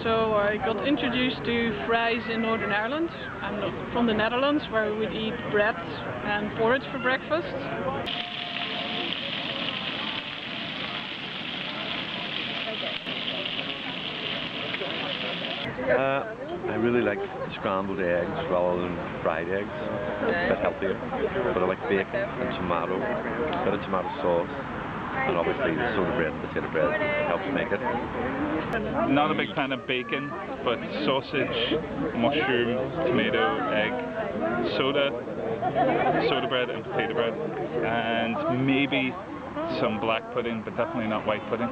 So I got introduced to fries in Northern Ireland. I'm from the Netherlands, where we would eat bread and porridge for breakfast. I really like scrambled eggs rather than fried eggs. It's a bit healthier. But I like bacon and tomato, a bit of tomato sauce, and obviously the soda bread and potato bread helps make it. Not a big fan of bacon, but sausage, mushroom, tomato, egg, soda bread and potato bread, and maybe some black pudding, but definitely not white pudding.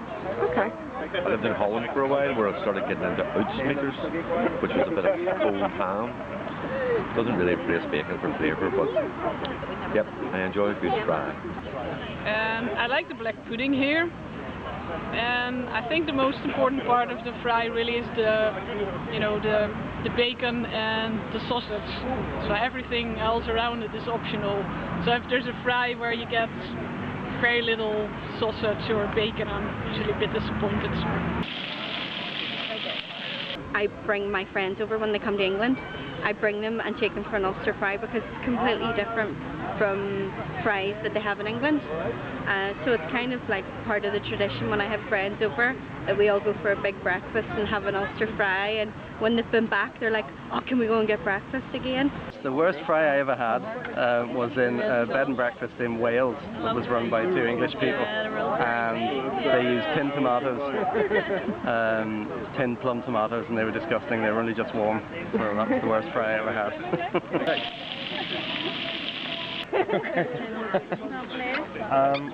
Okay. I lived in Holland for a while, where I started getting into oudsmeters, which was a bit of cold ham. Doesn't really replace bacon for flavour, but yep, I enjoy a good fry. I like the black pudding here. And I think the most important part of the fry really is the bacon and the sausage. So everything else around it is optional. So if there's a fry where you get very little sausage or bacon, I'm usually a bit disappointed. I bring my friends over when they come to England. I bring them and take them for an Ulster fry because it's completely different from fries that they have in England. So it's kind of like part of the tradition when I have friends over that we all go for a big breakfast and have an Ulster fry, and when they've been back they're like, oh, can we go and get breakfast again? The worst fry I ever had was in a bed and breakfast in Wales that was run by two English people, and they used tinned tomatoes, tinned plum tomatoes, and they were disgusting. They were only just warm, so that was the worst fry I ever had.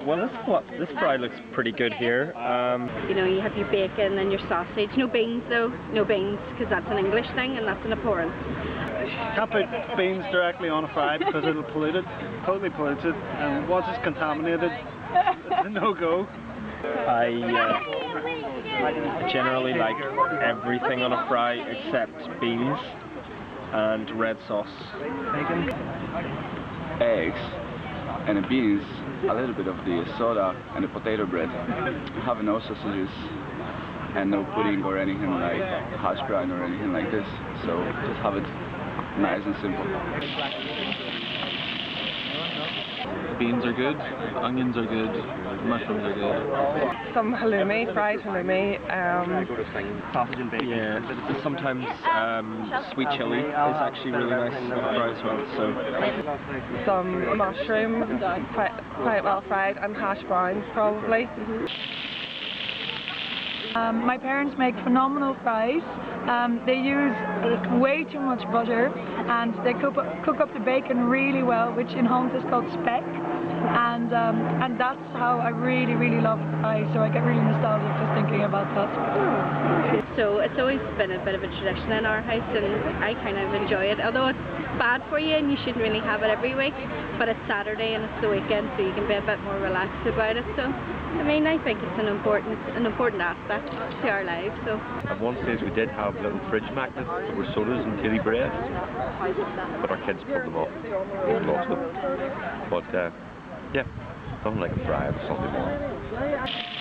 Well, this fry looks pretty good here. You know, you have your bacon and your sausage. No beans though, no beans, because that's an English thing and that's an abhorrence. Can't put beans directly on a fry because it'll pollute it, totally pollute it, and once it's contaminated, it's a no-go. I generally like everything on a fry except beans and red sauce. Bacon, eggs and the beans, a little bit of the soda and the potato bread. Have no sausages and no pudding or anything like hash brown or anything like this. So just have it nice and simple. Beans are good, onions are good, mushrooms are good. Some halloumi, fried halloumi. Sausage and bacon. Yeah, sometimes sweet chili is actually really nice on a fry as well. So Some mushroom, quite well fried, and hash browns probably. My parents make phenomenal fries. They use way too much butter, and they cook up the bacon really well, which in Holland is called speck. And that's how I really love fries, so I get really nostalgic just thinking about that. So it's always been a bit of a tradition in our house, and I kind of enjoy it, although it's bad for you and you shouldn't really have it every week, but it's Saturday and it's the weekend, so you can be a bit more relaxed about it. So I mean, I think it's an important aspect to our lives. So At one stage we did have little fridge magnets that were sodas and chili bread, but our kids pulled them off. We lost them. But yeah, nothing like a fry on a Sunday morning.